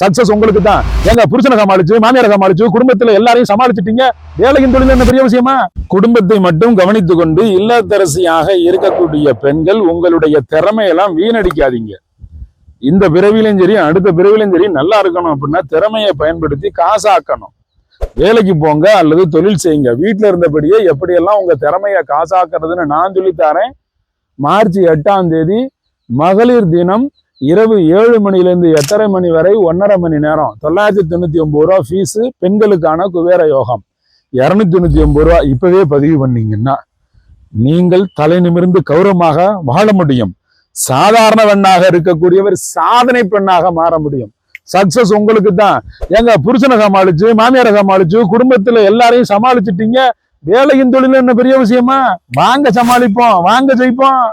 Success உங்களுக்கு தான். எங்க புருஷனை சமாளிச்சு, மாமியாரை சமாளிச்சு, குடும்பத்துல எல்லாரையும் சமாளிச்சுட்டீங்க. வேலையின் தொழில் என்ன பெரிய விஷயமா? குடும்பத்தை மட்டும் கவனித்துக் கொண்டு இல்லத்தரசியாக இருக்கக்கூடிய பெண்கள் உங்களுடைய திறமையெல்லாம் வீணடிக்காதீங்க. இந்த பிறவிலையும் சரி, அடுத்த பிறவிலையும் சரி, நல்லா இருக்கணும் அப்படின்னா திறமையை பயன்படுத்தி காசாக்கணும். வேலைக்கு போங்க அல்லது தொழில் செய்யுங்க. வீட்டுல இருந்தபடியே எப்படியெல்லாம் உங்க திறமையை காசாக்குறதுன்னு நான் சொல்லித்தாரேன். மார்ச் 8ஆம் தேதி மகளிர் தினம் இரவு 7 மணிலேருந்து 8:30 மணி வரை 1.5 மணி நேரம் 999 ரூபா ஃபீஸு. பெண்களுக்கான குபேர யோகம் 299 ரூபா. இப்பவே பதிவு பண்ணீங்கன்னா நீங்கள் தலை நிமிர்ந்து கௌரவமாக வாழ முடியும். சாதாரண பெண்ணாக இருக்கக்கூடியவர் சாதனை பெண்ணாக மாற முடியும். சக்சஸ் உங்களுக்கு தான். எங்க புருஷனை சமாளிச்சு, மாமியாரை சமாளிச்சு, குடும்பத்துல எல்லாரையும் சமாளிச்சுட்டீங்க. வேலையின் தொழில் என்ன பெரிய விஷயமா? வாங்க சமாளிப்போம், வாங்க ஜெயிப்போம்.